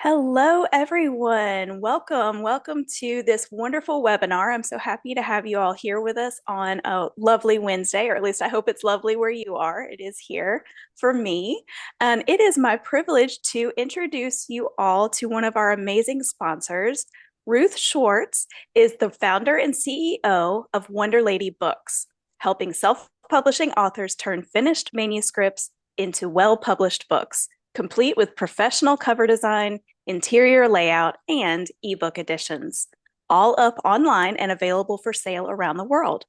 Hello, everyone. Welcome to this wonderful webinar. I'm so happy to have you all here with us on a lovely Wednesday, or at least I hope it's lovely where you are. It is here for me. And it is my privilege to introduce you all to one of our amazing sponsors. Ruth Schwartz is the founder and CEO of Wonderlady Books, helping self-publishing authors turn finished manuscripts into well-published books, complete with professional cover design, interior layout, and ebook editions, all up online and available for sale around the world.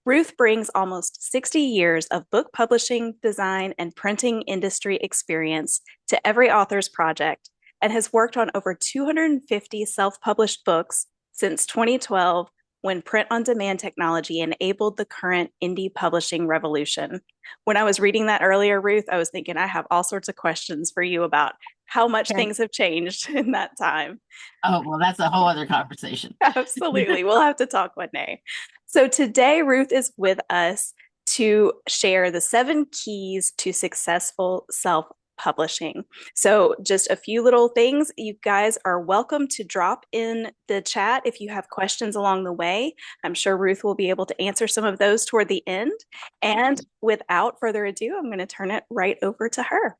Ruth brings almost 60 years of book publishing, design, and printing industry experience to every author's project and has worked on over 250 self published books since 2012 when print on demand technology enabled the current indie publishing revolution. When I was reading that earlier, Ruth, I was thinking I have all sorts of questions for you about how much Okay. things have changed in that time. Oh, well, that's a whole other conversation. Absolutely. We'll have to talk one day. So today, Ruth is with us to share the 7 keys to successful self publishing. So, just a few little things. You guys are welcome to drop in the chat if you have questions along the way. I'm sure Ruth will be able to answer some of those toward the end. And without further ado, I'm going to turn it right over to her.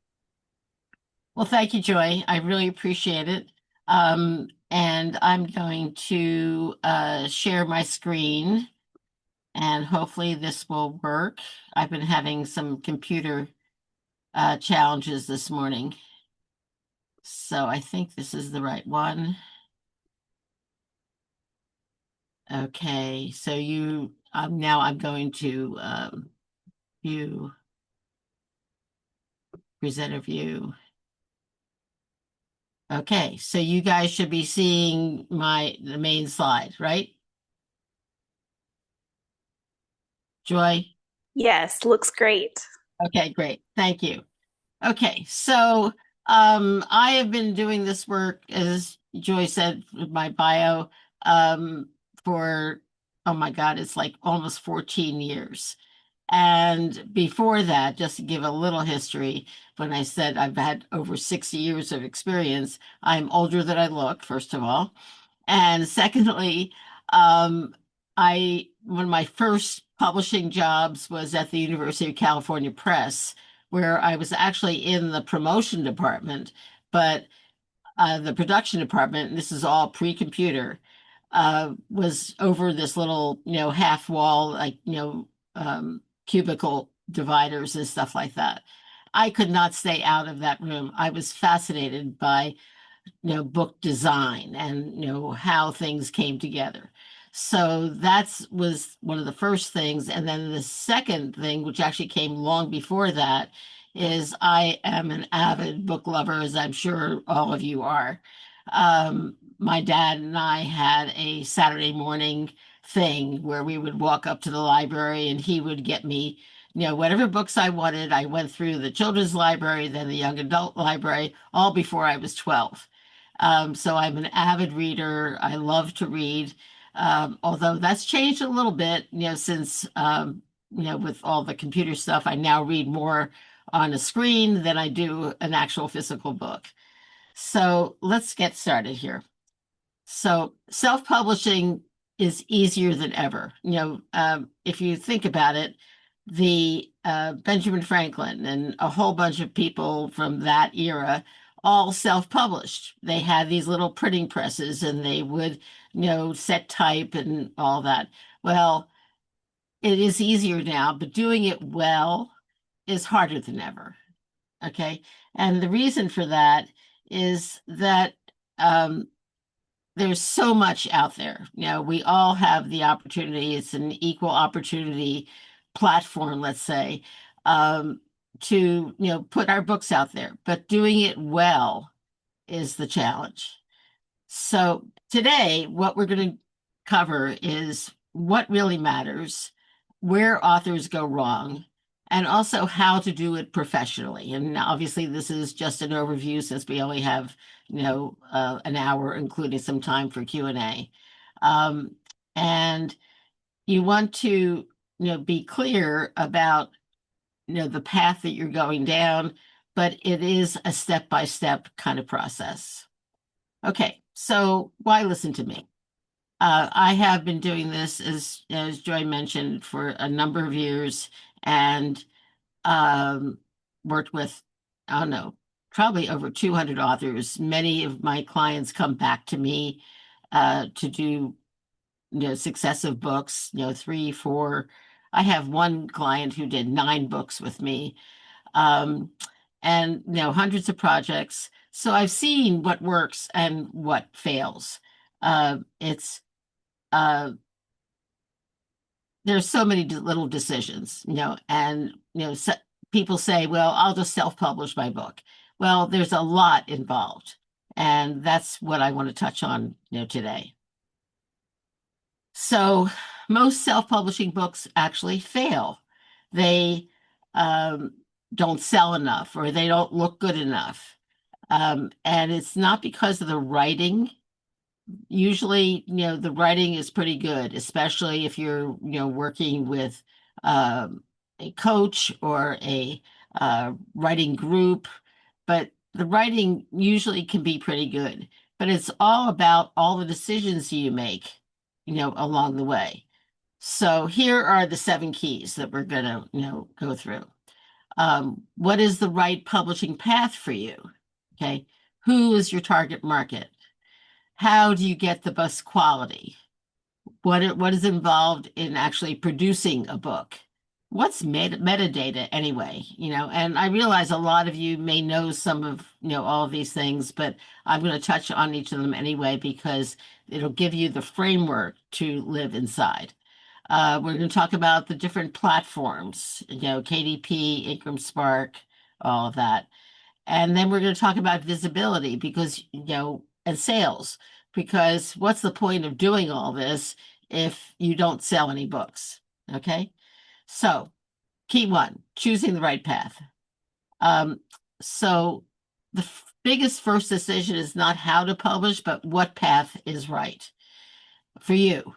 Well, thank you, Joy. I really appreciate it. And I'm going to share my screen, and hopefully this will work. I've been having some computer challenges this morning, so I think this is the right one. Okay, so now I'm going to view, presenter view. Okay, so you guys should be seeing the main slide, right? Joy? Yes, looks great. Okay, great. Thank you. Okay, so I have been doing this work, as Joy said, with my bio, for, oh my God, it's like almost 14 years. And before that, just to give a little history, when I said I've had over 60 years of experience, I'm older than I look, first of all. And secondly, um, one of my first publishing jobs was at the University of California Press, where I was actually in the promotion department, but the production department, and this is all pre-computer, was over this little, half wall, like, cubicle dividers and stuff like that. I could not stay out of that room. I was fascinated by book design and how things came together. So that's was one of the first things. And then the second thing, which actually came long before that, is I am an avid book lover, as I'm sure all of you are. My dad and I had a Saturday morning thing where we would walk up to the library and he would get me whatever books I wanted. I went through the children's library, then the young adult library, all before I was 12. So I'm an avid reader. I love to read, although that's changed a little bit, since, with all the computer stuff, I now read more on a screen than I do an actual physical book. So let's get started here. So self-publishing is easier than ever. If you think about it, the Benjamin Franklin and a whole bunch of people from that era all self-published. They had these little printing presses and they would, set type and all that. Well, it is easier now, but doing it well is harder than ever. Okay. And the reason for that is that there's so much out there. We all have the opportunity. It's an equal opportunity platform, let's say, to, put our books out there, but doing it well is the challenge. So today, what we're going to cover is what really matters, where authors go wrong, and also how to do it professionally. And obviously, this is just an overview since we only have, an hour, including some time for Q&A. And you want to, be clear about, the path that you're going down, but it is a step-by-step kind of process. Okay, so why listen to me? I have been doing this, as Joy mentioned, for a number of years, and um, worked with, I don't know, probably over 200 authors. Many of my clients come back to me to do, successive books, three, four. I have one client who did 9 books with me, um, and, hundreds of projects. So I've seen what works and what fails. It's uh, there's so many little decisions, and people say, "Well, I'll just self-publish my book." Well, there's a lot involved, and that's what I want to touch on, today. So, most self-publishing books actually fail. They um, don't sell enough, or they don't look good enough, and it's not because of the writing. Usually, the writing is pretty good, especially if you're, working with a coach or a writing group. But the writing usually can be pretty good. But it's all about all the decisions you make, along the way. So here are the 7 keys that we're gonna, go through. What is the right publishing path for you? Okay. Who is your target market? How do you get the best quality? What is involved in actually producing a book? What's metadata anyway? And I realize a lot of you may know some of, all of these things, but I'm going to touch on each of them anyway because it'll give you the framework to live inside. We're going to talk about the different platforms, KDP, Ingram Spark, all of that. And then we're going to talk about visibility because, and sales, because what's the point of doing all this if you don't sell any books? Okay. So, key one, choosing the right path. Um, so the biggest first decision is not how to publish, but what path is right for you.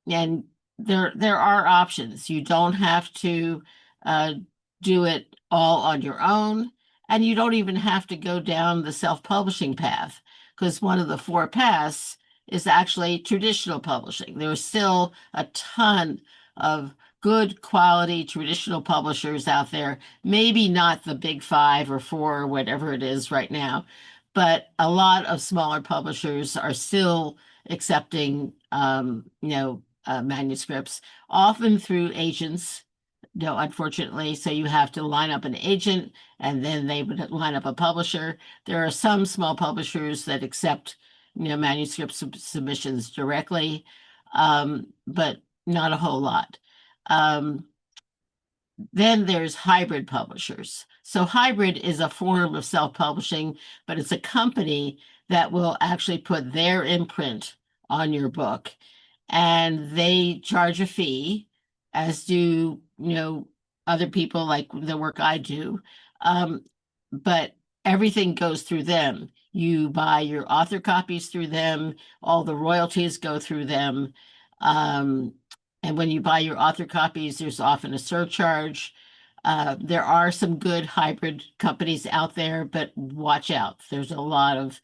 And there are options. You don't have to uh, do it all on your own, and you don't even have to go down the self-publishing path because one of the 4 paths is actually traditional publishing. There's still a ton of good quality traditional publishers out there, maybe not the big 5 or 4 or whatever it is right now, but a lot of smaller publishers are still accepting manuscripts, often through agents. No, unfortunately, so you have to line up an agent and then they would line up a publisher. There are some small publishers that accept, manuscript submissions directly, but not a whole lot. Um, then there's hybrid publishers. So hybrid is a form of self-publishing, but it's a company that will actually put their imprint on your book and they charge a fee, as do, other people like the work I do. Um, but everything goes through them. You buy your author copies through them, all the royalties go through them. Um, and when you buy your author copies, there's often a surcharge. There are some good hybrid companies out there, but watch out. There's a lot of,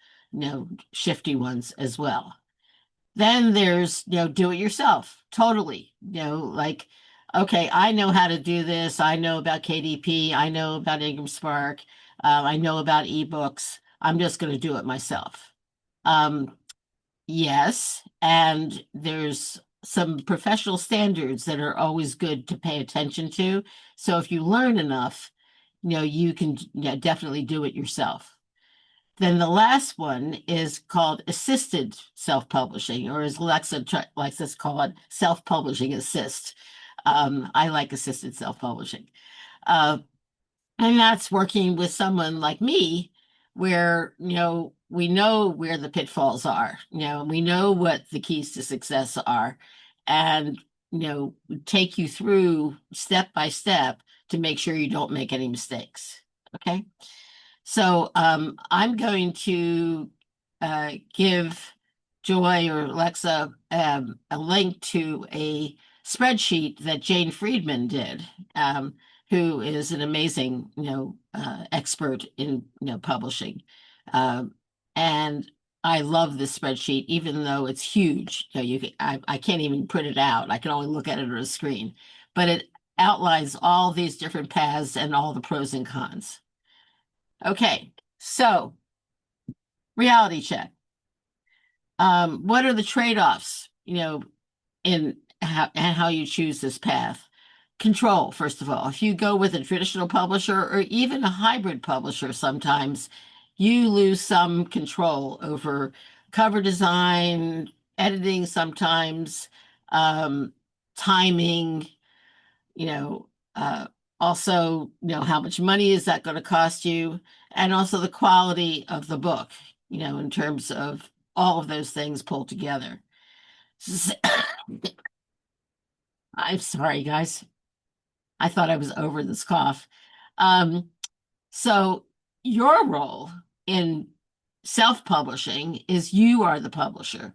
shifty ones as well. Then there's, do it yourself, totally. Like, okay, I know how to do this. I know about KDP. I know about Ingram Spark. I know about ebooks. I'm just going to do it myself. Um, yes, and there's some professional standards that are always good to pay attention to. So if you learn enough, you can, definitely do it yourself. Then the last one is called assisted self-publishing, or as Alexa likes us call it, self-publishing assist. I like assisted self-publishing. Uh, and that's working with someone like me, where, we know where the pitfalls are, we know what the keys to success are, and, take you through step by step to make sure you don't make any mistakes. Okay. So I'm going to give Joy or Alexa a link to a spreadsheet that Jane Friedman did, who is an amazing, expert in, publishing. And I love this spreadsheet, even though it's huge. I can't even print it out. I can only look at it on a screen, but it outlines all these different paths and all the pros and cons. Okay, so reality check. What are the trade-offs, in how you choose this path? Control, first of all. If you go with a traditional publisher or even a hybrid publisher, sometimes you lose some control over cover design, editing sometimes, um, timing, you know, uh, also, how much money is that going to cost you? And also the quality of the book, in terms of all of those things pulled together. I'm sorry, guys. I thought I was over this cough. Um, so your role in self-publishing is you are the publisher.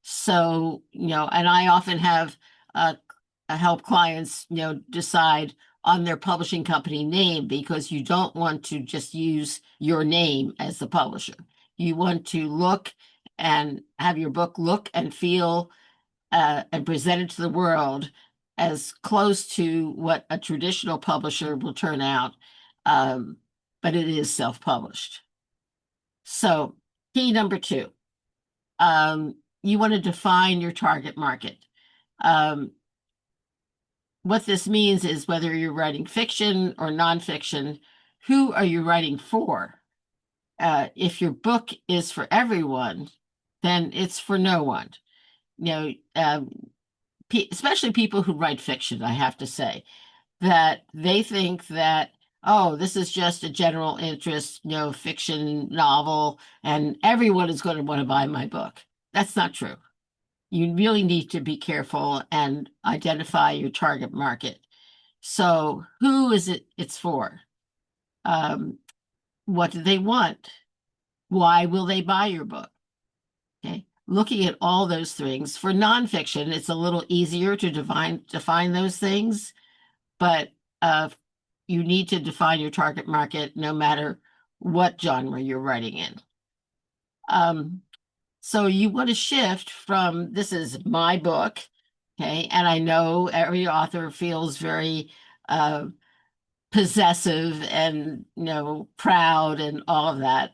So, and I often have uh, help clients, decide on their publishing company name because you don't want to just use your name as the publisher. You want to look and have your book look and feel and present it to the world as close to what a traditional publisher will turn out, um, but it is self-published. So, key number two, you want to define your target market. Um, what this means is whether you're writing fiction or nonfiction, who are you writing for? If your book is for everyone, then it's for no one. You know, especially people who write fiction, I have to say, that they think that, oh, this is just a general interest, fiction novel, and everyone is going to want to buy my book. That's not true. You really need to be careful and identify your target market. So, who is it's for? Um, what do they want? Why will they buy your book? Okay. Looking at all those things. For nonfiction, it's a little easier to define those things, but you need to define your target market no matter what genre you're writing in. Um, so you want to shift from this is my book, okay, and I know every author feels very uh, possessive and proud and all of that,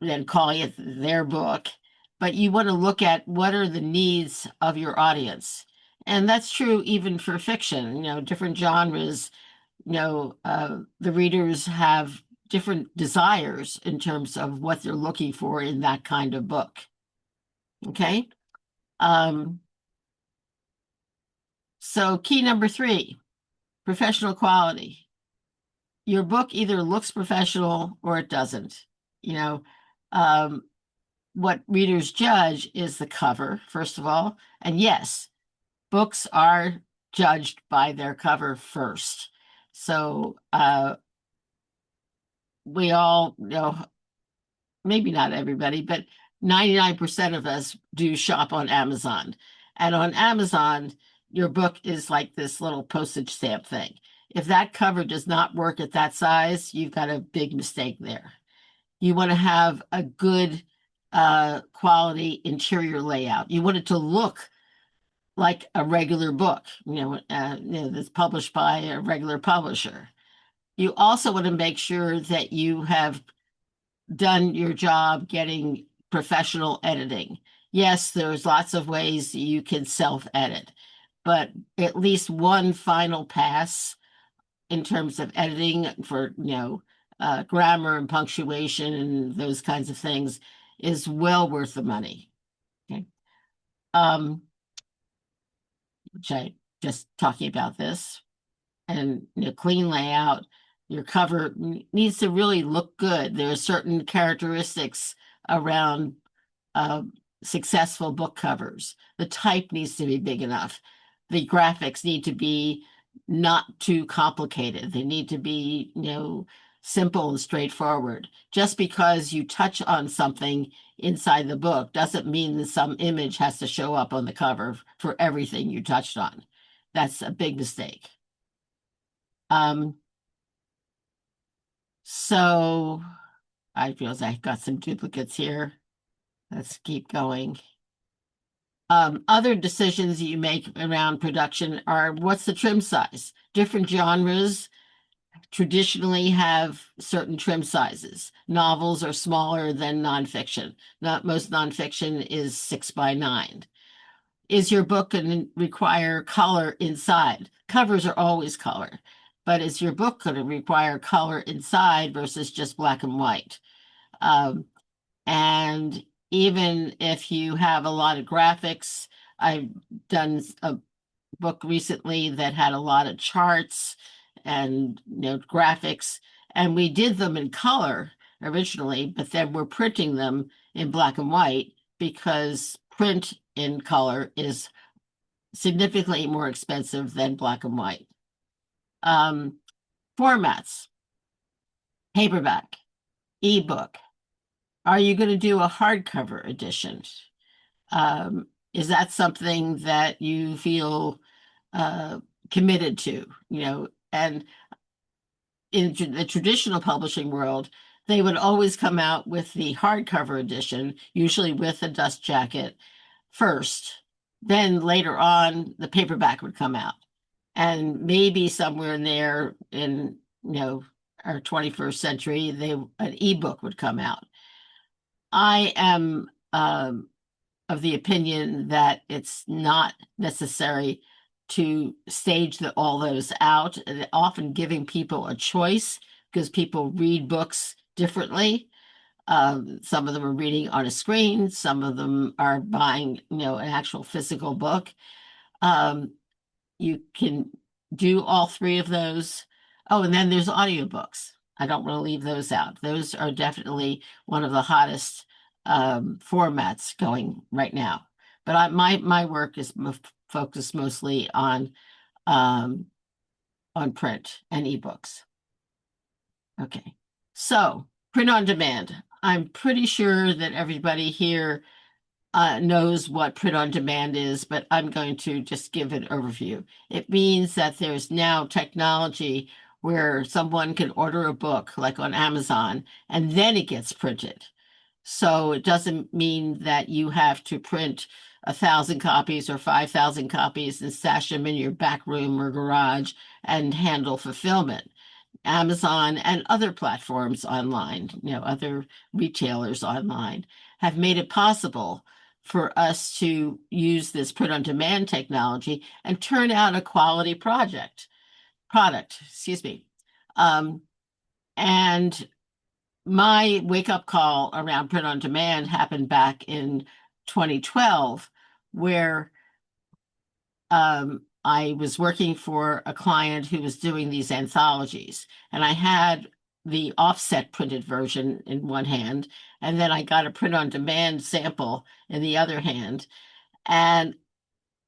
and calling it their book. But you want to look at what are the needs of your audience. And that's true even for fiction, different genres, the readers have different desires in terms of what they're looking for in that kind of book. Okay. Um, so key number three, professional quality. Your book either looks professional or it doesn't. You know, um, what readers judge is the cover, first of all. And yes, books are judged by their cover first. So we all, maybe not everybody, but 99% of us do shop on Amazon. And on Amazon, your book is like this little postage stamp thing. If that cover does not work at that size, you've got a big mistake there. You want to have a good quality interior layout. You want it to look like a regular book, that's published by a regular publisher. You also want to make sure that you have done your job getting professional editing. Yes, there's lots of ways you can self-edit, but at least one final pass in terms of editing for, grammar and punctuation and those kinds of things is well worth the money. Okay. Um, which I just talking about this and clean layout. Your cover needs to really look good. There are certain characteristics around uh, successful book covers. The type needs to be big enough. The graphics need to be not too complicated. They need to be, simple and straightforward. Just because you touch on something inside the book doesn't mean that some image has to show up on the cover for everything you touched on. That's a big mistake. Um, so I feel I got some duplicates here. Let's keep going. Other decisions you make around production are what's the trim size? Different genres traditionally have certain trim sizes. Novels are smaller than nonfiction. Not most nonfiction is 6 by 9. Is your book going to require color inside? Covers are always color, but is your book going to require color inside versus just black and white? Um, and even if you have a lot of graphics, I've done a book recently that had a lot of charts and graphics, and we did them in color originally, but then we're printing them in black and white because print in color is significantly more expensive than black and white. Um, Formats, paperback, ebook. Are you going to do a hardcover edition? Is that something that you feel uh, committed to? And in the traditional publishing world, they would always come out with the hardcover edition, usually with a dust jacket first. Then later on, the paperback would come out. And maybe somewhere in there in, our 21st century, an ebook would come out. I am of the opinion that it's not necessary to stage all those out, and often giving people a choice because people read books differently. Some of them are reading on a screen, some of them are buying, an actual physical book. Um, you can do all three of those. Oh, and then there's audiobooks. I don't want to leave those out. Those are definitely one of the hottest formats going right now. But my work is focused mostly um, on print and ebooks. Okay, so print on demand. I'm pretty sure that everybody here knows what print on demand is, but I'm going to just give an overview. It means that there's now technology where someone can order a book, like on Amazon, and then it gets printed. So it doesn't mean that you have to print 1,000 copies or 5,000 copies and stash them in your back room or garage and handle fulfillment. Amazon and other platforms online, other retailers online have made it possible for us to use this print on demand technology and turn out a quality product, excuse me. And my wake up call around print on demand happened back in 2012, where I was working for a client who was doing these anthologies, and I had the offset printed version in one hand, and then I got a print on demand sample in the other hand. And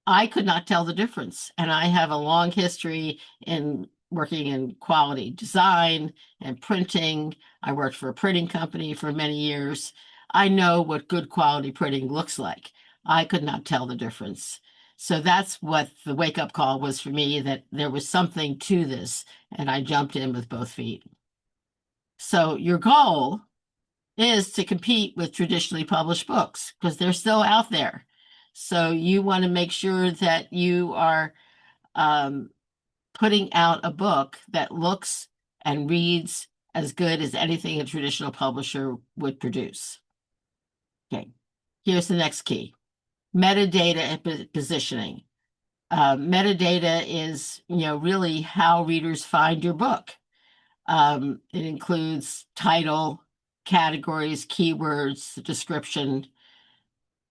I could not tell the difference. And I have a long history in working in quality design and printing. I worked for a printing company for many years. I know what good quality printing looks like. I could not tell the difference. So that's what the wake up call was for me, that there was something to this, and I jumped in with both feet. So your goal is to compete with traditionally published books because they're still out there. So you want to make sure that you are um, putting out a book that looks and reads as good as anything a traditional publisher would produce. Okay, here's the next key: metadata and positioning. Metadata is, really how readers find your book. It includes title, categories, keywords, description.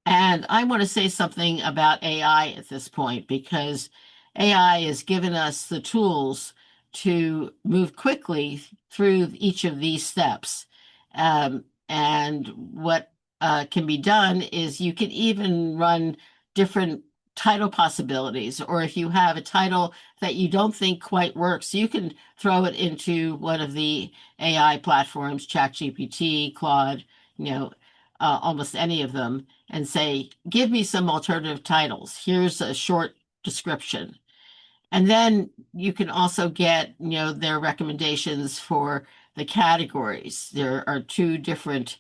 And I want to say something about AI at this point because AI has given us the tools to move quickly through each of these steps. And what can be done is you can even run different title possibilities, or if you have a title that you don't think quite works, you can throw it into one of the AI platforms, ChatGPT, Claude, almost any of them, and say, give me some alternative titles. Here's a short description. And then you can also get, their recommendations for the categories. There are two different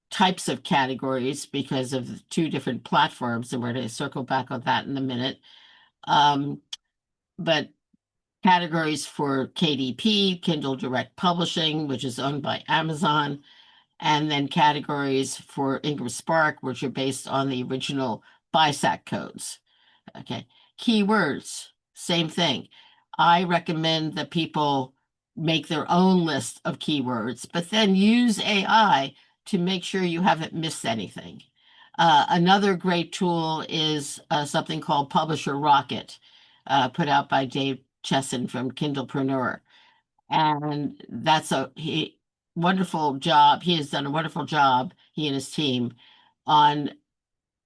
types of categories because of the two different platforms, and we're going to circle back on that in a minute. Um, but categories for KDP, Kindle Direct Publishing, which is owned by Amazon, and then categories for Ingram Spark, which are based on the original BISAC codes. Okay. Keywords, same thing. I recommend that people make their own list of keywords, but then use AI to make sure you haven't missed anything. Another great tool is something called Publisher Rocket, put out by Dave Chesson from Kindlepreneur. And that's a wonderful job. He has done a wonderful job, he and his team, on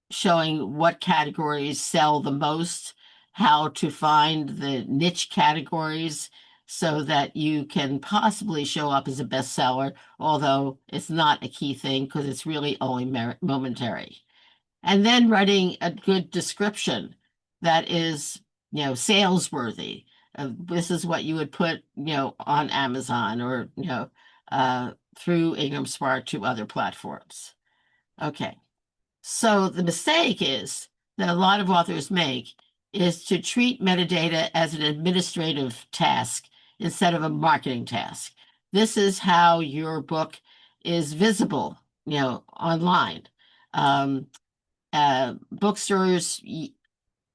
showing what categories sell the most, how to find the niche categories so that you can possibly show up as a bestseller, although it's not a key thing because it's really only momentary. And then writing a good description that is, salesworthy. This is what you would put, on Amazon or, through Ingram Spark to other platforms. Okay. So the mistake is that a lot of authors make is to treat metadata as an administrative task instead of a marketing task. This is how your book is visible, online. Um, Bookstores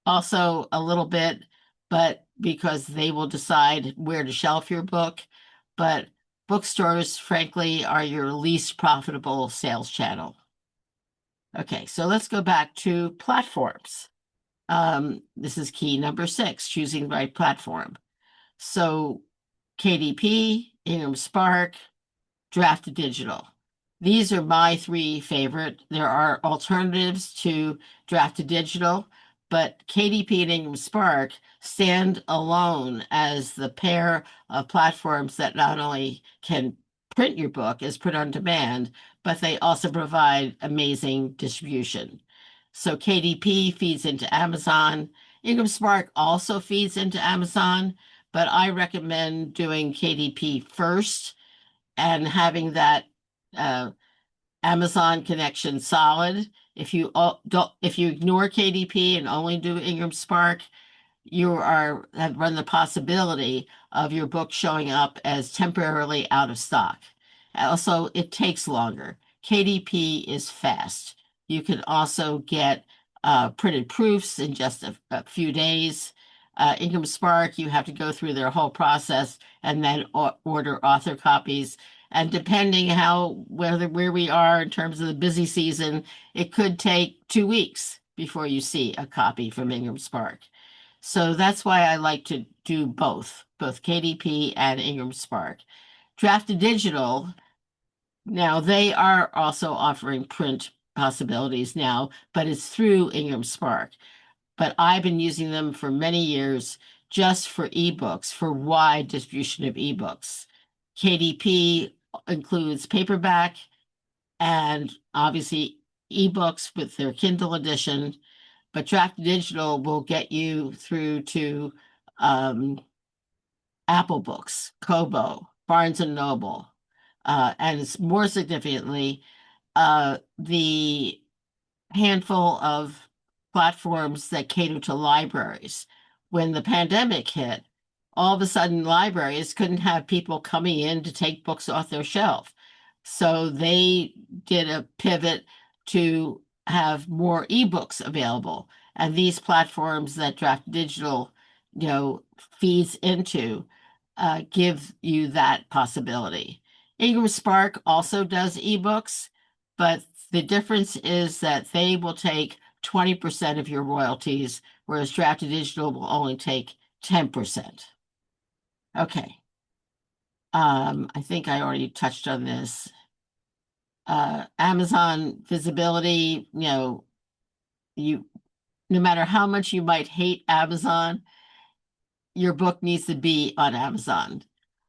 also a little bit, but because they will decide where to shelf your book. But bookstores, frankly, are your least profitable sales channel. Okay, so let's go back to platforms. This is key number 6, choosing the right platform. So KDP, Ingram Spark, Draft Digital. These are my 3 favorite. There are alternatives to Draft Digital, but KDP and Ingram Spark stand alone as the pair of platforms that not only can print your book as print on demand, but they also provide amazing distribution. So KDP feeds into Amazon. Ingram Spark also feeds into Amazon, but I recommend doing KDP first and having that uh, Amazon connection solid. If you ignore KDP and only do Ingram Spark, you have run the possibility of your book showing up as temporarily out of stock. Also, it takes longer. KDP is fast. You can also get printed proofs in just a few days. Ingram Spark, you have to go through their whole process and then order author copies. And depending where we are in terms of the busy season, it could take 2 weeks before you see a copy from Ingram Spark. So that's why I like to do both KDP and Ingram Spark. Drafted Digital, now they are also offering print possibilities now, but it's through Ingram Spark. But I've been using them for many years just for ebooks, for wide distribution of ebooks. KDP includes paperback and obviously ebooks with their Kindle edition, but Draft Digital will get you through to um, Apple Books, Kobo, Barnes and Noble, and it's more significantly the handful of platforms that cater to libraries. When the pandemic hit, all of a sudden libraries couldn't have people coming in to take books off their shelf. So they did a pivot to have more ebooks available. And these platforms that Draft Digital, feeds into, give you that possibility. Ingram Spark also does ebooks, but the difference is that they will take 20% of your royalties, whereas Drafted Digital will only take 10%. Okay. I think I already touched on this. Amazon visibility, you no matter how much you might hate Amazon, your book needs to be on Amazon.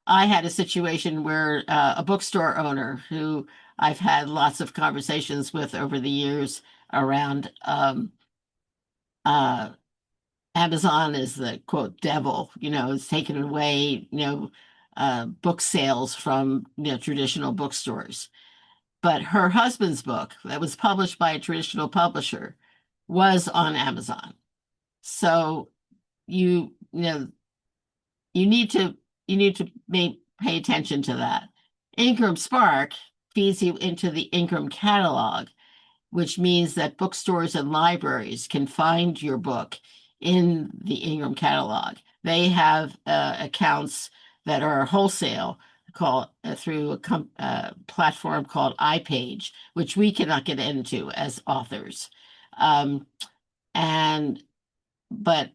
I had a situation where a bookstore owner who I've had lots of conversations with over the years around uh, Amazon is the quote devil, it's taken away, book sales from traditional bookstores. But her husband's book that was published by a traditional publisher was on Amazon. So you know you need to pay attention to that. Ingram Spark feeds you into the Ingram catalog, which means that bookstores and libraries can find your book in the Ingram catalog. They have accounts that are wholesale called through a platform called iPage, which we cannot get into as authors. Um, and but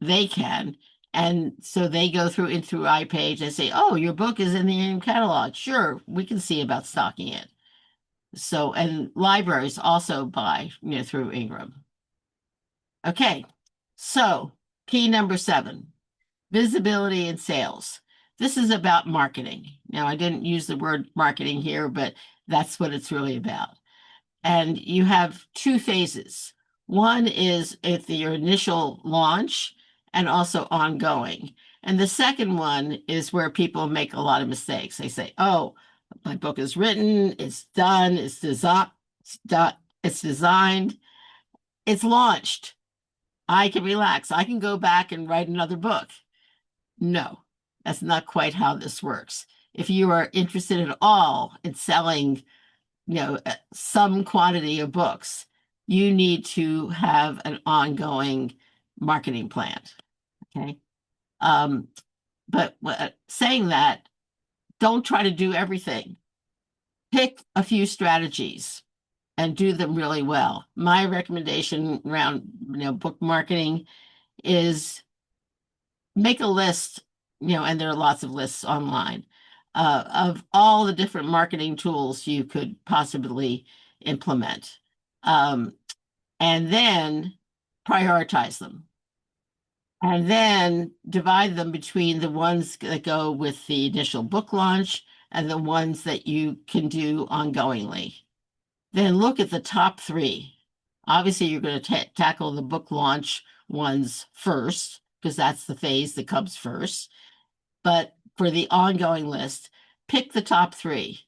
they can. And so they go through in through iPage and say, "Oh, your book is in the Ingram catalog. Sure, we can see about stocking it." So, and libraries also buy, through Ingram. Okay, so key number 7, visibility and sales. This is about marketing. Now, I didn't use the word marketing here, but that's what it's really about. And you have two phases. One is at your initial launch and also ongoing. And the second one is where people make a lot of mistakes. They say, "Oh, my book is written, it's done, it's designed, it's launched. I can relax. I can go back and write another book." No, that's not quite how this works. If you are interested at all in selling, some quantity of books, you need to have an ongoing marketing plan. Okay. Um, but saying that, don't try to do everything. Pick a few strategies and do them really well. My recommendation around, book marketing is make a list, and there are lots of lists online, of all the different marketing tools you could possibly implement. Um, and then prioritize them. And then divide them between the ones that go with the initial book launch and the ones that you can do ongoingly. Then look at the top 3. Obviously, you're going to tackle the book launch ones first, because that's the phase that comes first. But for the ongoing list, pick the top 3.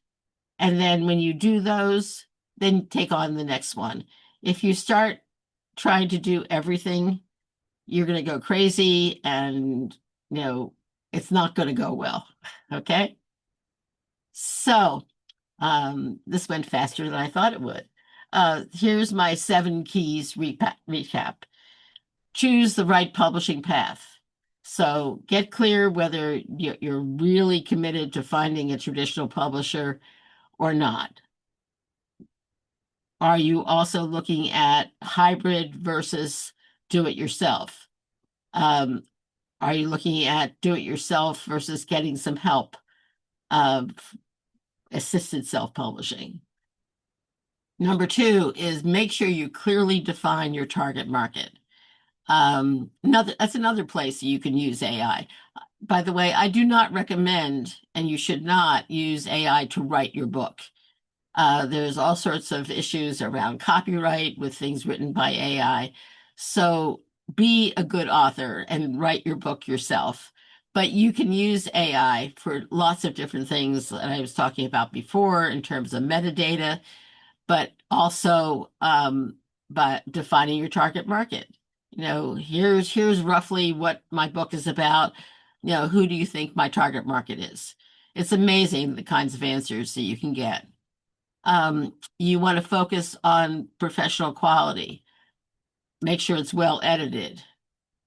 And then when you do those, then take on the next one. If you start trying to do everything, you're going to go crazy and, it's not going to go well. Okay. So, this went faster than I thought it would. Here's my 7 keys recap. Choose the right publishing path. So get clear whether you're really committed to finding a traditional publisher or not. Are you also looking at hybrid versus do it yourself? Um, are you looking at do it yourself versus getting some help of assisted self-publishing? Number 2 is make sure you clearly define your target market. That's another place you can use AI. By the way, I do not recommend, and you should not use AI to write your book. There's all sorts of issues around copyright with things written by AI. So be a good author and write your book yourself. But you can use AI for lots of different things that I was talking about before in terms of metadata, but also by defining your target market. Here's roughly what my book is about. Who do you think my target market is? It's amazing the kinds of answers that you can get. You want to focus on professional quality. Make sure it's well edited,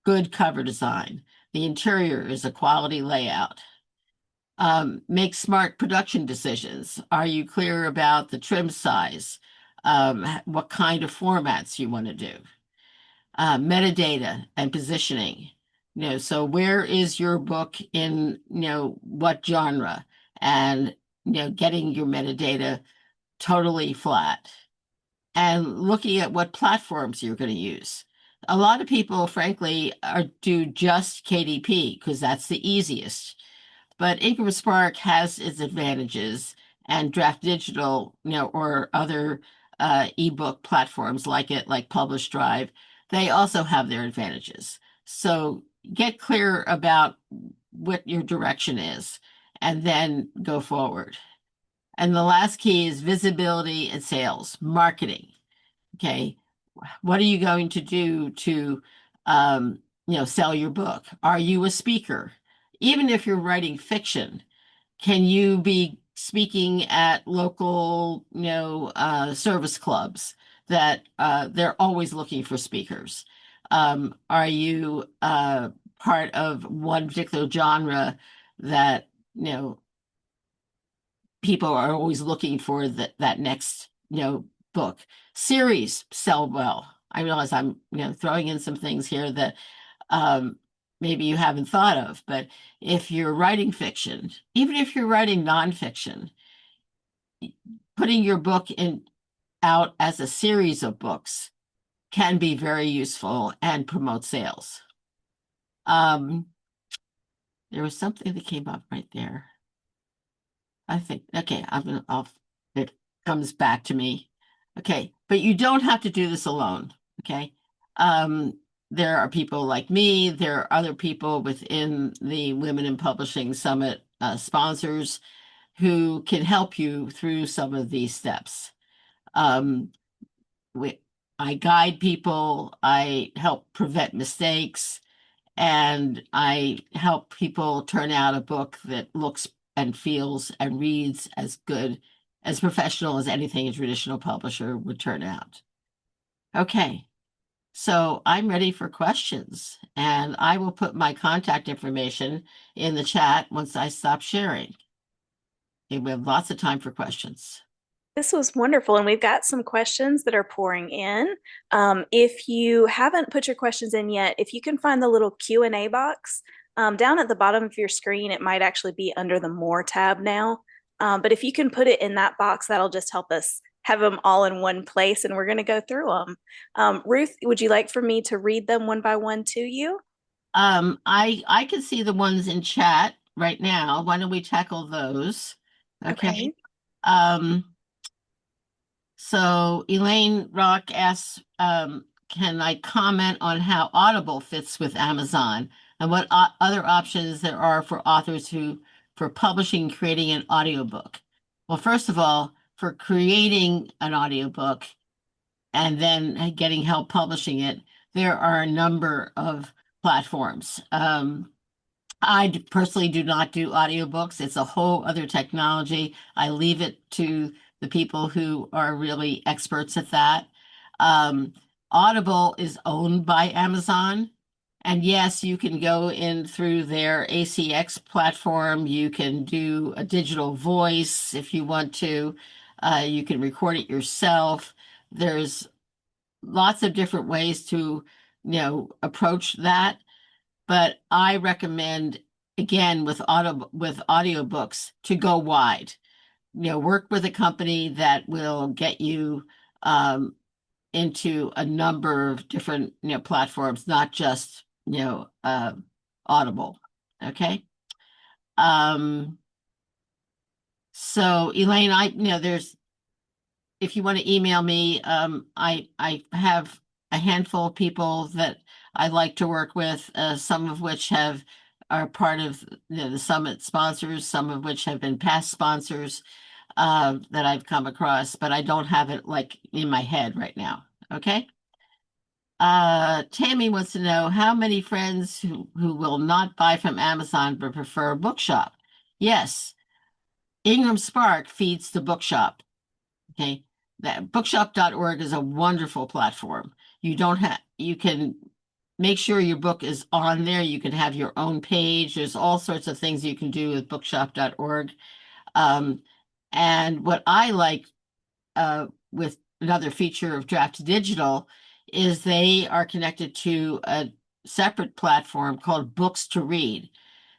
good cover design. The interior is a quality layout. Make smart production decisions. Are you clear about the trim size? What kind of formats you want to do? Metadata and positioning. So where is your book in, what genre? And, getting your metadata totally flat and looking at what platforms you're going to use. A lot of people, frankly, do just KDP because that's the easiest. But Ingram Spark has its advantages, and Draft Digital, or other ebook platforms like it, like Publish Drive, they also have their advantages. So get clear about what your direction is, and then go forward. And the last key is visibility and sales, marketing. Okay. What are you going to do to, sell your book? Are you a speaker? Even if you're writing fiction, can you be speaking at local, service clubs that they're always looking for speakers? Are you part of one particular genre that, you know, people are always looking for that next, book? Series sell well. I realize I'm, throwing in some things here that um, maybe you haven't thought of, but if you're writing fiction, even if you're writing nonfiction, putting your book in out as a series of books can be very useful and promote sales. Um, there was something that came up right there. I think, okay, it comes back to me. Okay, but you don't have to do this alone. Okay. Um, there are people like me, there are other people within the Women in Publishing Summit sponsors who can help you through some of these steps. Um, we, I guide people, I help prevent mistakes, and I help people turn out a book that looks and feels and reads as good, as professional as anything a traditional publisher would turn out. Okay, so I'm ready for questions, and I will put my contact information in the chat once I stop sharing. Okay, we have lots of time for questions. This was wonderful, and we've got some questions that are pouring in. If you haven't put your questions in yet, if you can find the little Q&A box down at the bottom of your screen, it might actually be under the More tab now. But if you can put it in that box, that'll just help us have them all in one place, and we're going to go through them. Ruth, would you like for me to read them one by one to you? I can see the ones in chat right now. Why don't we tackle those? Okay. Okay. Um, so Elaine Rock asks, can I comment on how Audible fits with Amazon and what other options there are for authors who for publishing and creating an audiobook? Well, first of all, for creating an audiobook and then getting help publishing it, there are a number of platforms. Personally do not do audiobooks. It's a whole other technology. I leave it to the people who are really experts at that. Um, Audible is owned by Amazon. And yes, you can go in through their ACX platform. You can do a digital voice if you want to. You can record it yourself. There's lots of different ways to, approach that. But I recommend, again, with audiobooks to go wide. Work with a company that will get you into a number of different, platforms, not just, Audible. Okay. Um, so Elaine, there's if you want to email me, I have a handful of people that I like to work with, some of which are part of the summit sponsors, some of which have been past sponsors that I've come across, but I don't have it like in my head right now. Okay. Tammy wants to know how many friends who will not buy from Amazon but prefer a bookshop. Yes, Ingram Spark feeds the bookshop. Okay. That bookshop.org is a wonderful platform. You can make sure your book is on there. You can have your own page. There's all sorts of things you can do with bookshop.org. Um, and what I like with another feature of Draft Digital is they are connected to a separate platform called Books to Read.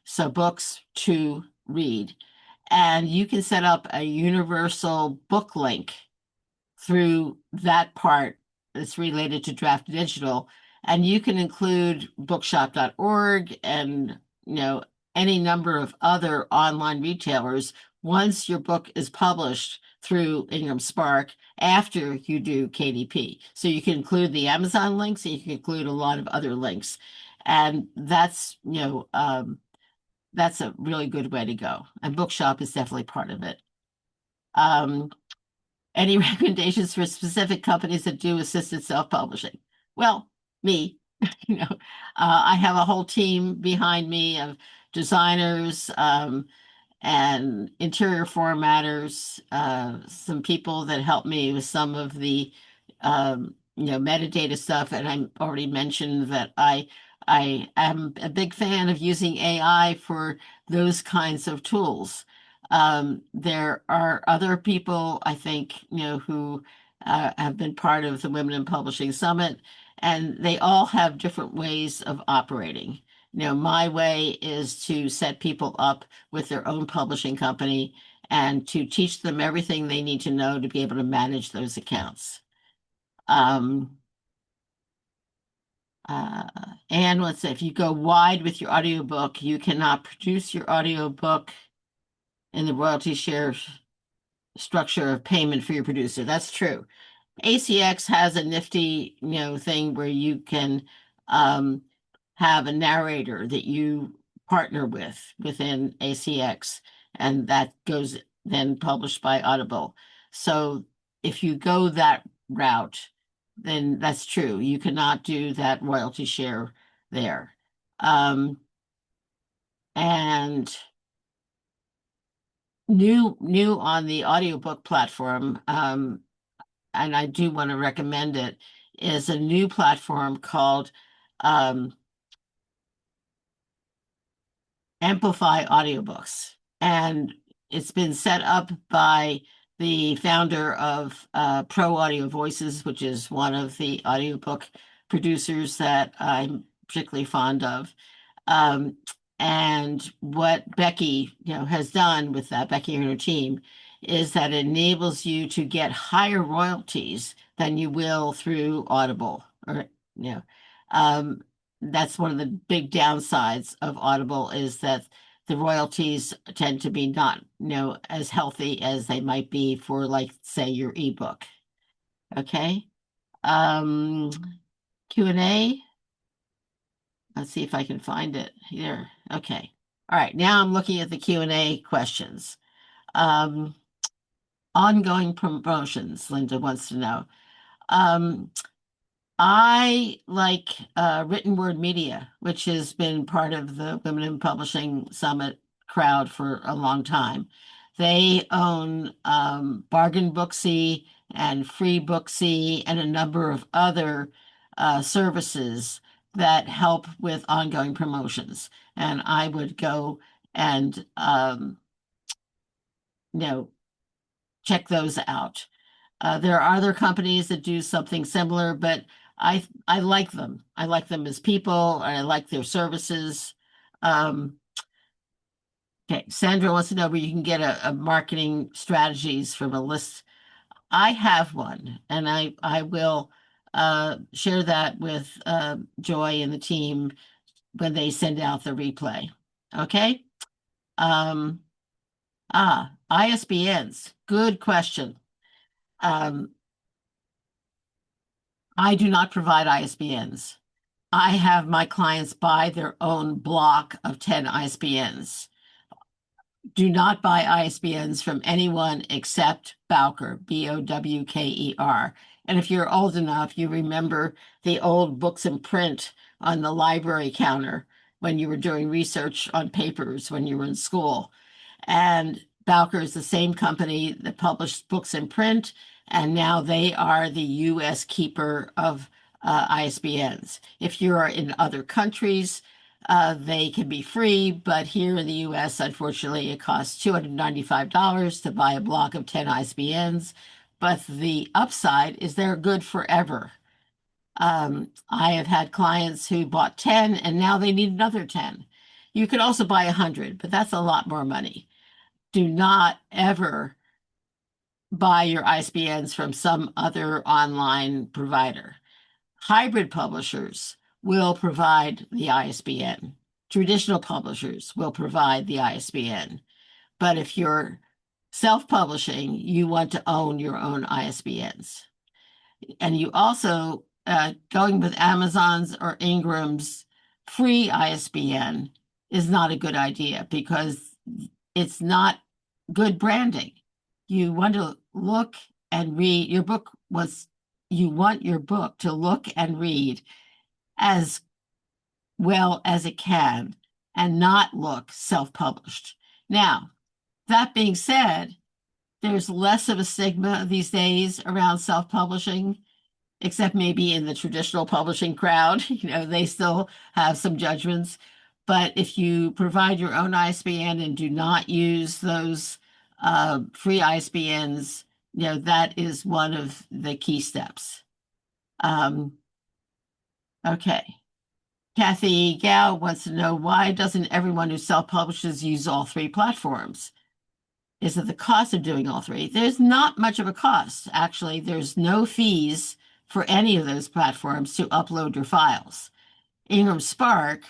So books to read. And you can set up a universal book link through that part that's related to Draft Digital. And you can include bookshop.org and, any number of other online retailers once your book is published through Ingram Spark after you do KDP. So you can include the Amazon links and you can include a lot of other links. And that's a really good way to go. And Bookshop is definitely part of it. Um, any recommendations for specific companies that do assisted self-publishing? Well, me, you know, I have a whole team behind me of designers, and interior formatters, some people that help me with some of the metadata stuff. And I already mentioned that I am a big fan of using AI for those kinds of tools. There are other people, I think, who have been part of the Women in Publishing Summit, and they all have different ways of operating. My way is to set people up with their own publishing company and to teach them everything they need to know to be able to manage those accounts. Um, uh, and let's say if you go wide with your audiobook, you cannot produce your audiobook in the royalty share structure of payment for your producer. That's true. ACX has a nifty, thing where you can um, have a narrator that you partner with within ACX, and that goes then published by Audible. So if you go that route, then that's true. You cannot do that royalty share there. And new on the audiobook platform, and I do want to recommend it, is a new platform called um, Amplify Audiobooks. And it's been set up by the founder of Pro Audio Voices, which is one of the audiobook producers that I'm particularly fond of. Um, and what Becky, has done with that, Becky and her team, is that it enables you to get higher royalties than you will through Audible. Or, you know, um, that's one of the big downsides of Audible is that the royalties tend to be not, as healthy as they might be for, like, say, your ebook. Okay. Um, Q&A. Let's see if I can find it here. Okay. All right. Now I'm looking at the Q&A questions. Um, Ongoing promotions, Linda wants to know. Um, I like written word media, which has been part of the Women in Publishing Summit crowd for a long time. They own Bargain Booksy and Free Booksy and a number of other services that help with ongoing promotions. And I would go and you know check those out. There are other companies that do something similar, but I like them. I like them as people, and I like their services. Um, okay, Sandra wants to know where you can get a marketing strategies from a list. I have one, and I will share that with Joy and the team when they send out the replay. Okay. Um, ISBNs. Good question. Um, I do not provide ISBNs. I have my clients buy their own block of 10 ISBNs. Do not buy ISBNs from anyone except Bowker, Bowker. And if you're old enough, you remember the old books in print on the library counter when you were doing research on papers when you were in school. And Bowker is the same company that published books in print, and now they are the U.S. keeper of ISBNs. If you're in other countries, they can be free, but here in the US, unfortunately, it costs $295 to buy a block of 10 ISBNs. But the upside is they're good forever. I have had clients who bought 10 and now they need another 10. You could also buy 100, but that's a lot more money. Do not ever buy your ISBNs from some other online provider. Hybrid publishers will provide the ISBN. Traditional publishers will provide the ISBN. But if you're self-publishing, you want to own your own ISBNs. And you also, going with Amazon's or Ingram's free ISBN is not a good idea because it's not good branding. You want to look and read. You want your book to look and read as well as it can and not look self-published. Now, that being said, there's less of a stigma these days around self-publishing, except maybe in the traditional publishing crowd. They still have some judgments. But if you provide your own ISBN and do not use those free ISBNs, that is one of the key steps. Okay. Kathy Gow wants to know, why doesn't everyone who self-publishes use all three platforms? Is it the cost of doing all three? There's not much of a cost. Actually, there's no fees for any of those platforms to upload your files. Ingram Spark,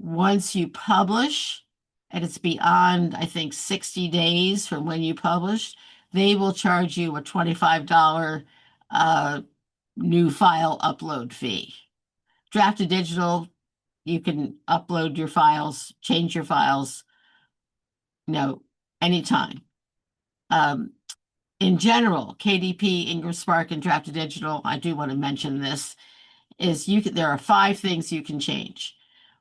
once you publish, and it's beyond, I think, 60 days from when you publish, they will charge you a $25 new file upload fee. Drafted Digital, you can upload your files, change your files, anytime. In general, KDP, Ingram Spark, and Drafted Digital, I do want to mention this, there are 5 things you can change.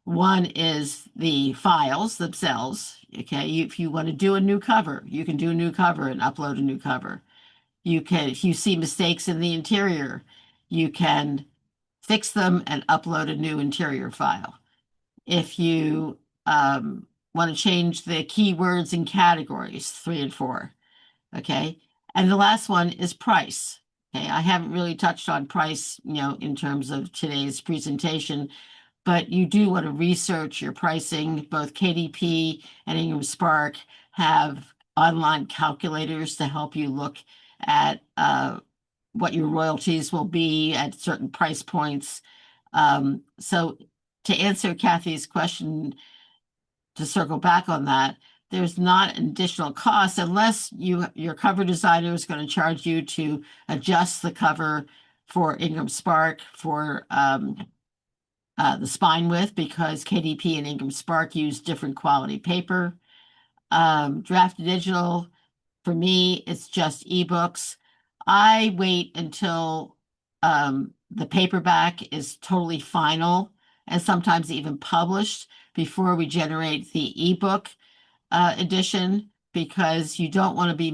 One is the files themselves. Okay, if you want to do a new cover, you can do a new cover and upload a new cover. If you see mistakes in the interior, you can fix them and upload a new interior file. If you want to change the keywords and categories, 3 and 4. Okay. And the last one is price. Okay. I haven't really touched on price, in terms of today's presentation, but you do want to research your pricing. Both KDP and Ingram Spark have online calculators to help you look at what your royalties will be at certain price points. So to answer Kathy's question, to circle back on that, there's not an additional cost unless your cover designer is going to charge you to adjust the cover for Ingram Spark for the spine width, because KDP and Ingram Spark use different quality paper. Drafted Digital, for me, it's just ebooks. I wait until the paperback is totally final and sometimes even published before we generate the ebook edition, because you don't want to be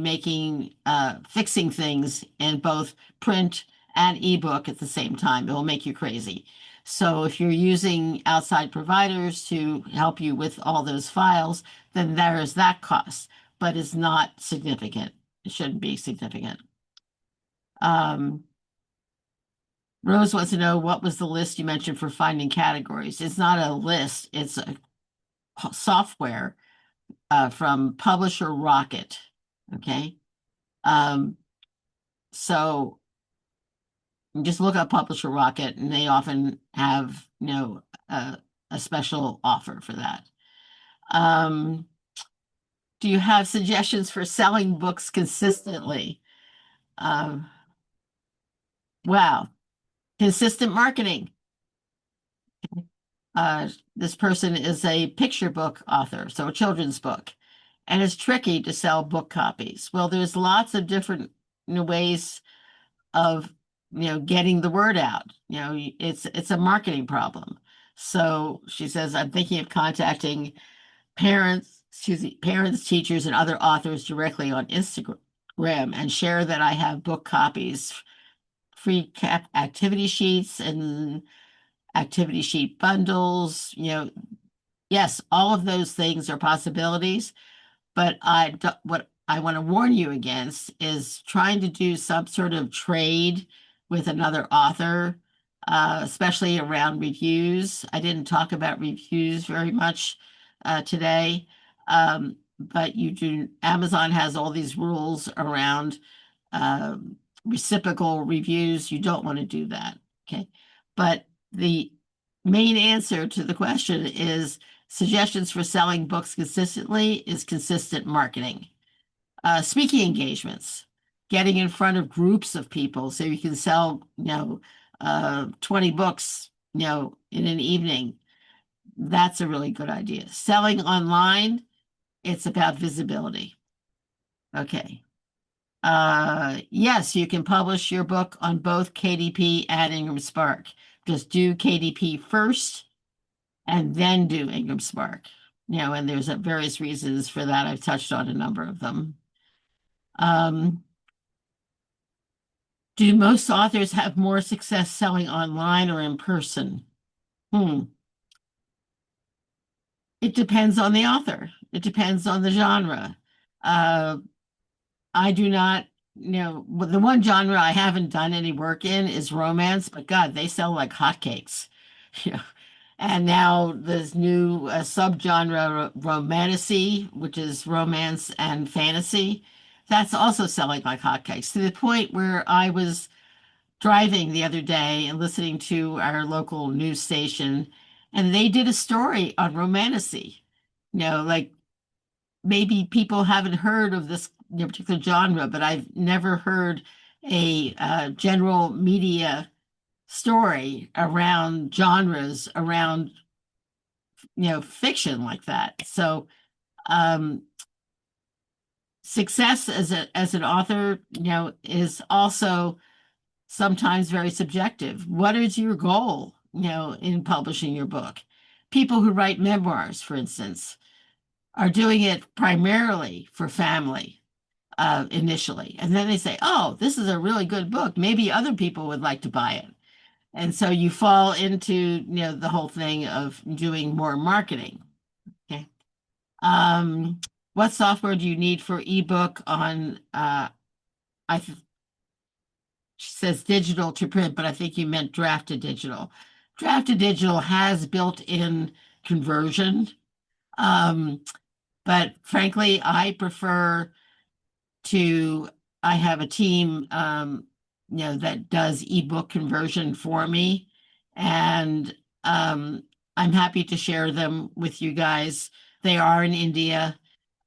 fixing things in both print and ebook at the same time. It will make you crazy. So if you're using outside providers to help you with all those files, then there is that cost, but it's not significant. It shouldn't be significant. Rose wants to know, what was the list you mentioned for finding categories? It's not a list, it's a software from Publisher Rocket. Okay. So just look up Publisher Rocket, and they often have, a special offer for that. Do you have suggestions for selling books consistently? Wow. Consistent marketing. This person is a picture book author, so a children's book, and it's tricky to sell book copies. Well, there's lots of different ways of getting the word out. It's a marketing problem. So she says, I'm thinking of contacting parents, teachers, and other authors directly on Instagram and share that I have book copies, free activity sheets, and activity sheet bundles. Yes, all of those things are possibilities, but what I want to warn you against is trying to do some sort of trade with another author, especially around reviews. I didn't talk about reviews very much today, but Amazon has all these rules around reciprocal reviews. You don't want to do that. Okay. But the main answer to the question is suggestions for selling books consistently is consistent marketing. Speaking engagements, getting in front of groups of people so you can sell, 20 books, in an evening. That's a really good idea. Selling online, it's about visibility. Okay. Yes, you can publish your book on both KDP and Ingram Spark. Just do KDP first and then do Ingram Spark. And there's various reasons for that. I've touched on a number of them. Um, do most authors have more success selling online or in person? Hmm. It depends on the author. It depends on the genre. Uh, I do not, the one genre I haven't done any work in is romance, but God, they sell like hotcakes. Yeah. And now this new subgenre, romantasy, which is romance and fantasy, that's also selling like hotcakes to the point where I was driving the other day and listening to our local news station, and they did a story on romantasy. Like maybe people haven't heard of this particular genre, but I've never heard a general media story around genres around fiction like that. So um, success as an author, is also sometimes very subjective. What is your goal, in publishing your book? People who write memoirs, for instance, are doing it primarily for family initially. And then they say, oh, this is a really good book. Maybe other people would like to buy it. And so you fall into, the whole thing of doing more marketing. Okay. Um, what software do you need for ebook on, I th she says digital to print, but I think you meant draft to digital. Draft to digital has built-in conversion. Um, but frankly, I prefer to I have a team that does ebook conversion for me, and I'm happy to share them with you guys. They are in India,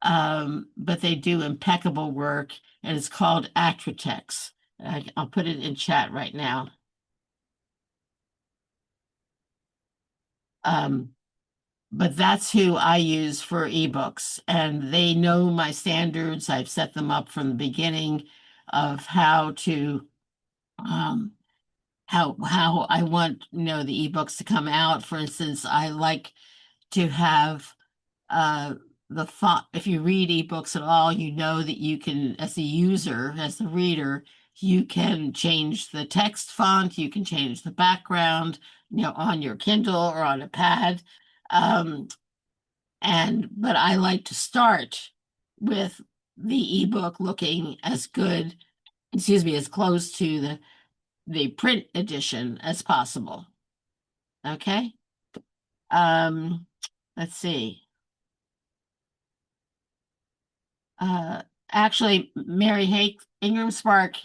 but they do impeccable work, and it's called Actretex. I'll put it in chat right now. Um, but that's who I use for ebooks, and they know my standards. I've set them up from the beginning of how to um, how I want the ebooks to come out. For instance, I like to have uh, the font. If you read ebooks at all, you know that you can, as a user, as the reader, you can change the text font, you can change the background, on your Kindle or on a pad. Um, but I like to start with the ebook looking as good, excuse me, as close to the print edition as possible. Okay. Um, let's see. Uh, actually, Mary Hake, Ingram Spark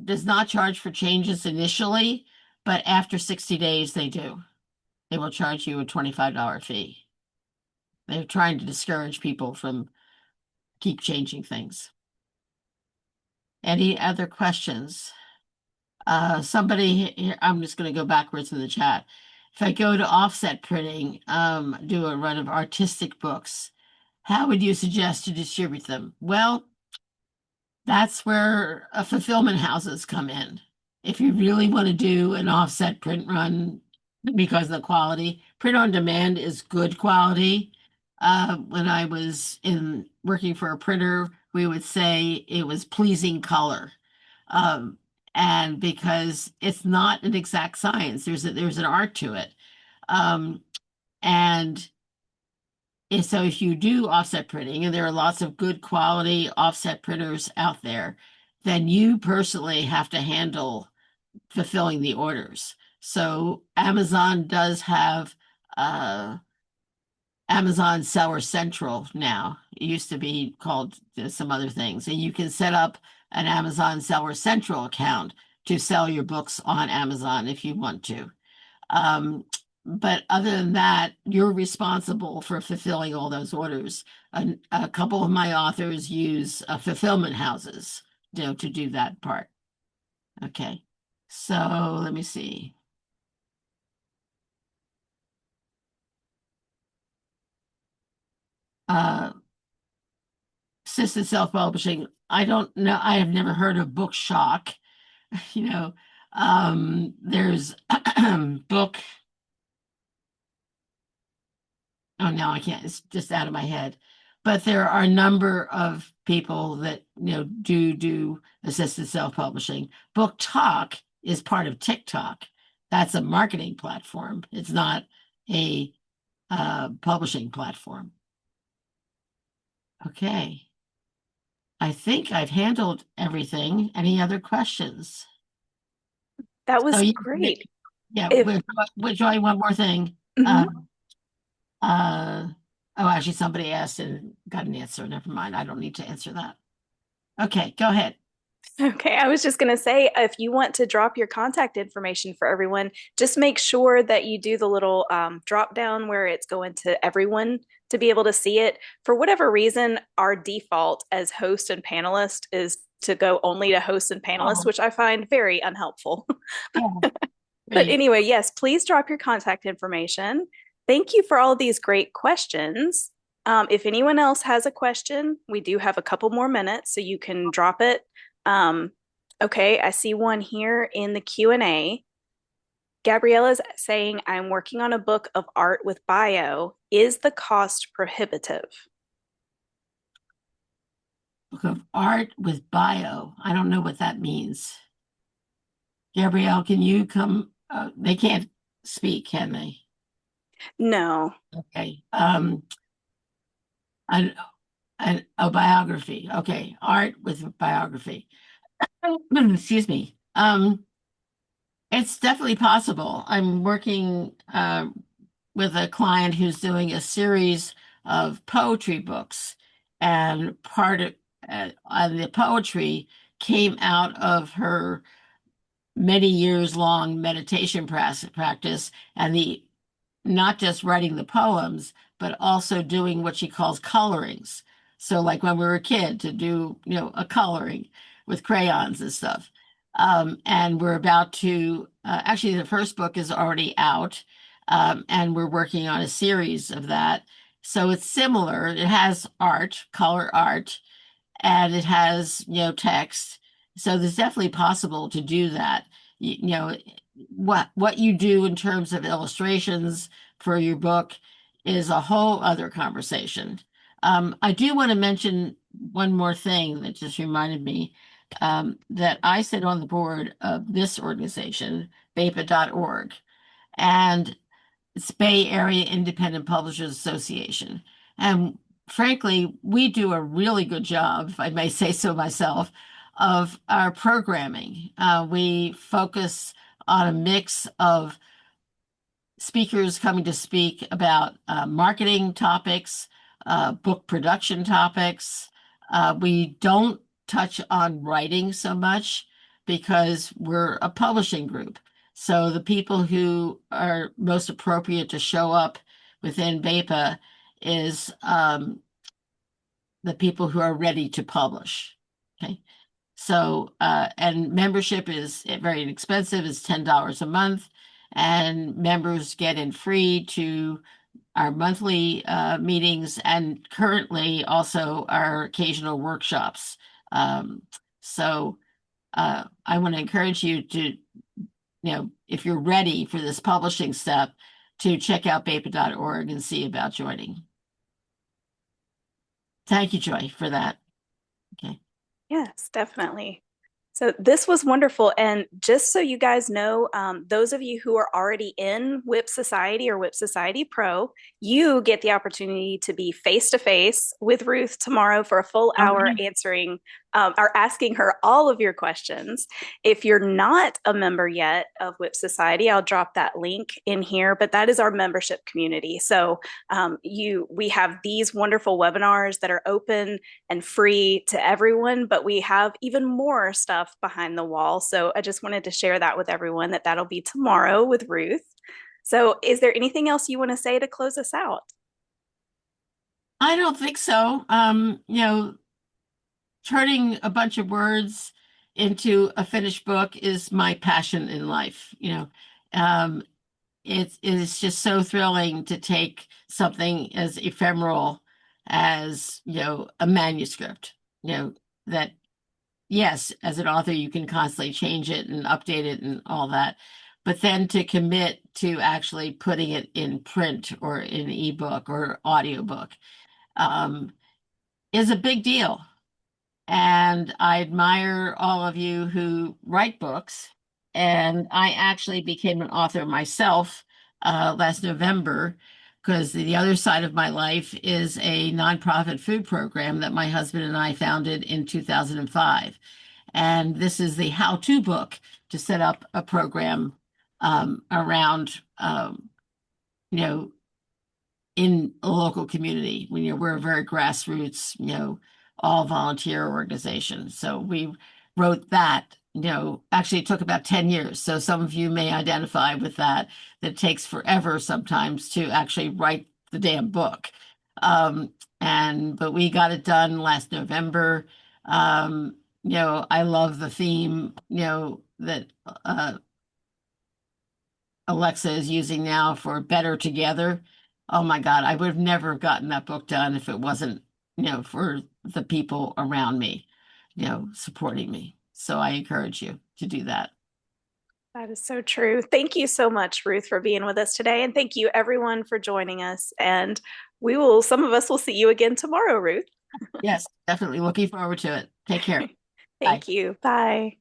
does not charge for changes initially, but after 60 days they do. They will charge you a $25 fee. They're trying to discourage people from keep changing things. Any other questions? Somebody here, I'm just going to go backwards in the chat. If I go to offset printing, do a run of artistic books, how would you suggest to distribute them? Well, that's where fulfillment houses come in. If you really want to do an offset print run because of the quality, print on demand is good quality. When I was in working for a printer, we would say it was pleasing color. Um, and because it's not an exact science, there's an art to it. Um, and so if you do offset printing, and there are lots of good quality offset printers out there, then you personally have to handle fulfilling the orders. So Amazon does have Amazon Seller Central now. It used to be called some other things. And you can set up an Amazon Seller Central account to sell your books on Amazon if you want to. Um, but other than that, you're responsible for fulfilling all those orders. A couple of my authors use fulfillment houses, to do that part. Okay. So let me see. Uh, Assisted self-publishing. I don't know. I have never heard of book shock. You know, there's book. Oh, no, I can't. It's just out of my head. But there are a number of people that, do assisted self-publishing. Book Talk is part of TikTok. That's a marketing platform. It's not a publishing platform. Okay. I think I've handled everything. Any other questions? That So was you, great. yeah, If would joy one more thing. mhm. Um, uh, oh, actually, somebody asked and got an answer. Never mind. I don't need to answer that. Okay, go ahead. Okay, I was just going to say, if you want to drop your contact information for everyone, just make sure that you do the little drop down where it's going to everyone to be able to see it. For whatever reason, our default as host and panelist is to go only to hosts and panelists, Oh, which I find very unhelpful. yeah, But great. anyway, yes, please drop your contact information. Thank you for all these great questions. If anyone else has a question, we do have a couple more minutes, so you can drop it. Um, okay, I see one here in the Q&A. Gabriella's saying, I'm working on a book of art with bio. Is the cost prohibitive? Book of art with bio. I don't know what that means. Gabrielle, can you come? They can't speak, can they? No. Okay. An, a biography. Okay. Art with biography. Excuse me. It's definitely possible. I'm working with a client who's doing a series of poetry books, and part of the poetry came out of her many years long meditation practice, and the not just writing the poems, but also doing what she calls colorings. So, like when we were a kid, to do, a coloring with crayons and stuff. And we're about to, actually, the first book is already out, and we're working on a series of that. So it's similar. It has art, color art, and it has, text. So there's definitely possible to do that. What you do in terms of illustrations for your book is a whole other conversation. I do want to mention one more thing that just reminded me, that I sit on the board of this organization, BAPA.org, and it's Bay Area Independent Publishers Association. And frankly, we do a really good job, if I may say so myself, of our programming. We focus on a mix of speakers coming to speak about marketing topics, book production topics. We don't touch on writing so much because we're a publishing group. So the people who are most appropriate to show up within BAPA is the people who are ready to publish. Okay. So, and membership is very inexpensive. It's $10 a month, and members get in free to our monthly meetings, and currently also our occasional workshops. Um, so, I want to encourage you to, if you're ready for this publishing step, to check out BAPA.org and see about joining. Thank you, Joy, for that. Okay. Yes, definitely. So this was wonderful. And just so you guys know, those of you who are already in WIP Society or WIP Society Pro, you get the opportunity to be face to face with Ruth tomorrow for a full Oh, hour answering or asking her all of your questions. If you're not a member yet of WIP Society, I'll drop that link in here, but that is our membership community. So we have these wonderful webinars that are open and free to everyone, but we have even more stuff behind the wall. So I just wanted to share that with everyone that that'll be tomorrow with Ruth. So is there anything else you want to say to close us out? I don't think so. Turning a bunch of words into a finished book is my passion in life. Um, it's just so thrilling to take something as ephemeral as, a manuscript, that yes, as an author, you can constantly change it and update it and all that. But then to commit to actually putting it in print or in ebook or audiobook um, is a big deal. And I admire all of you who write books. And I actually became an author myself last November because the other side of my life is a nonprofit food program that my husband and I founded in 2005. And this is the how-to book to set up a program around, you know, in a local community. We're a very grassroots, all volunteer organization. So we wrote that, actually it took about 10 years. So some of you may identify with that, that it takes forever sometimes to actually write the damn book. But we got it done last November. I love the theme, that Alexa is using now for Better Together. Oh my God, I would have never gotten that book done if it wasn't, for the people around me, supporting me. So I encourage you to do that. That is so true. Thank you so much, Ruth, for being with us today. And thank you, everyone, for joining us. And some of us will see you again tomorrow, Ruth. Yes, definitely looking forward to it. Take care. Bye. Thank you. Bye.